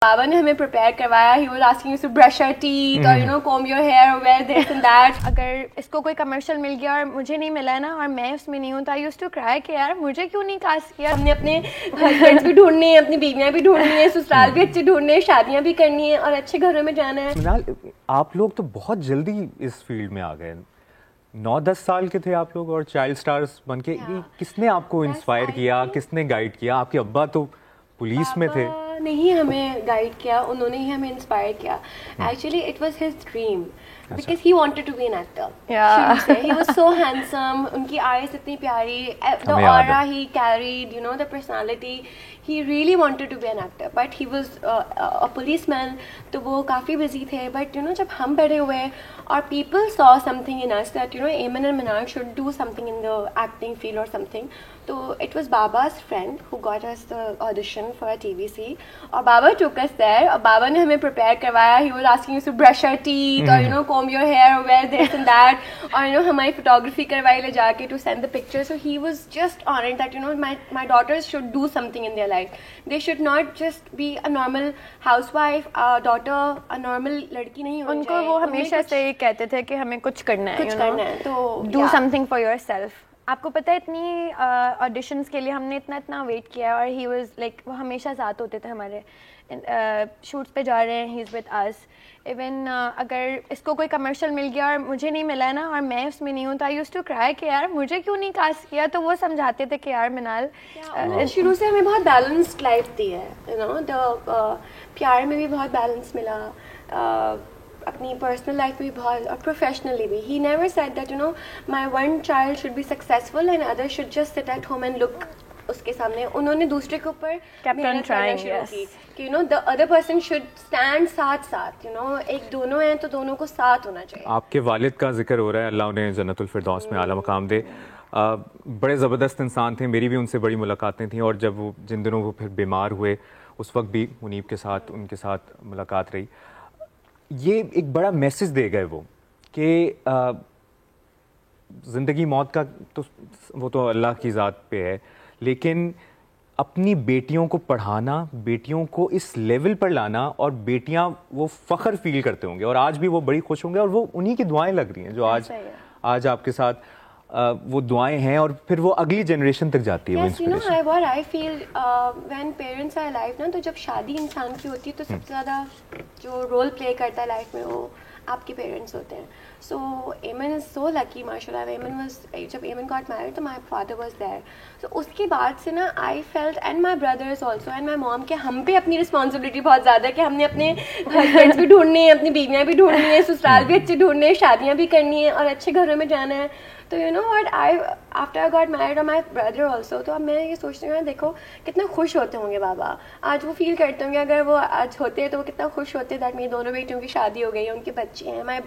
बाबा ने हमें प्रिपेयर करवाया. He was asking us to brush our teeth or comb your hair or wear this and that. अगर इसको कोई कमर्शियल मिल गया और मुझे नहीं मिला है ना और मैं उसमें नहीं हूँ तो आई यूज्ड टू क्राई कि यार मुझे क्यों नहीं कास्ट किया. हमने अपने हस्बैंड्स भी ढूंढने हैं, अपनी बीवियां भी ढूंढनी है, ससुराल भी अच्छे ढूंढने हैं, शादियां भी करनी है और अच्छे घरों में जाना है. मिनाल, आप लोग तो बहुत जल्दी इस फील्ड में आ गए. 9-10 साल के थे आप लोग और चाइल्ड स्टार्स बन के. किसने आपको इंस्पायर किया, किसने गाइड किया? आपके अब्बा तो पुलिस में थे. नहीं हमें गाइड किया, उन्होंने ही हमें इंस्पायर किया. Actually it was his dream because he wanted to be an actor. He was so handsome, उनकी eyes इतनी प्यारी, the aura he carried, the personality. He really wanted to be an actor, but he was a policeman. तो वो काफ़ी busy थे. But जब हम बड़े हुए और people saw something in us that Ayman and Minal should do something in the acting field or something. तो it was Baba's friend who got us the audition for a TVC. और Baba took us there. और Baba ने हमें prepare करवाया. He was asking us to brush our teeth or comb your hair or wear this and that. और हमारी photography करवाई ले जाके to send the pictures. So he was just on it that my daughters should do something in their life. They should not just be a normal housewife, a daughter, a normal लड़की नहीं होनी चाहिए. उनको वो हमेशा से ही कहते थे कि हमें कुछ करना है, तो do something for yourself. आपको पता है इतनी ऑडिशंस के लिए हमने इतना वेट किया और ही वाज लाइक वो हमेशा साथ होते थे हमारे. शूट्स पे जा रहे हैं, he is with us. Even अगर इसको कोई कमर्शियल मिल गया और मुझे नहीं मिला है ना और मैं उसमें नहीं हूँ तो आई यूज्ड टू क्राई कि यार मुझे क्यों नहीं कास्ट किया. तो वो समझाते थे कि यार मिनाल शुरू से हमें बहुत बैलेंस्ड लाइफ दी है. प्यार में भी बहुत बैलेंस मिला, अपनी पर्सनल लाइफ में भी बहुत और प्रोफेशनली भी. He never said that my one child should be successful and other should just sit at home and look उसके सामने. उन्होंने दूसरे के ऊपर कैप्टन ट्राइंग कि the other person should stand साथ एक दोनों हैं तो दोनों को साथ होना चाहिए. आपके वालिद का जिक्र हो रहा है, अल्लाह उन्हें जन्नतुल फिरदौस में आला मकाम दे. बड़े ज़बरदस्त इंसान थे, मेरी भी उनसे बड़ी मुलाकातें थी. और जब वो जिन दिनों वो फिर बीमार हुए उस वक्त भी मुनीब के साथ उनके साथ मुलाकात रही. ये एक बड़ा मैसेज दे गए वो कि ज़िंदगी मौत का तो वो तो अल्लाह की ज़ात पे है, लेकिन अपनी बेटियों को पढ़ाना, बेटियों को इस लेवल पर लाना और बेटियां वो फ़ख्र फील करते होंगे और आज भी वो बड़ी खुश होंगे. और वो उन्हीं की दुआएं लग रही हैं जो आज आपके साथ वो दुआएं हैं और फिर वो अगली जनरेशन तक जाती है. वो inspiration. what I feel when parents are alive ना, तो जब शादी इंसान की होती है तो सबसे ज़्यादा जो रोल प्ले करता है लाइफ में वो आपके पेरेंट्स होते हैं. सो एमन इज़ सो लकी माशाल्लाह. जब एमन गॉट मैरिड तो माय फादर वाज देयर. सो उसके बाद से ना I felt and my brothers also and my mom के हम पे अपनी रिस्पॉन्सिबिलिटी बहुत ज़्यादा है कि हमने अपने हस्बैंड्स भी ढूंढने हैं, अपनी बीवियाँ भी ढूंढनी है, ससुराल भी अच्छे ढूंढने हैं, शादियाँ भी करनी है और अच्छे घरों में जाना है. तो what after I got married और माय ब्रदर आल्सो, तो अब मैं ये सोचती हूँ देखो कितना खुश होते होंगे बाबा. आज वो फील करते होंगे अगर वो आज होते तो वो कितना खुश होते दैट मेरी दोनों बेटियों की शादी हो गई है, उनके बच्चे हैं.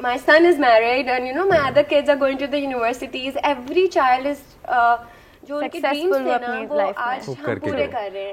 My son is married and my other kids are going to the universities. Every child is जो उनके ड्रीम्स थे ना वो आज हम पूरे कर रहे हैं.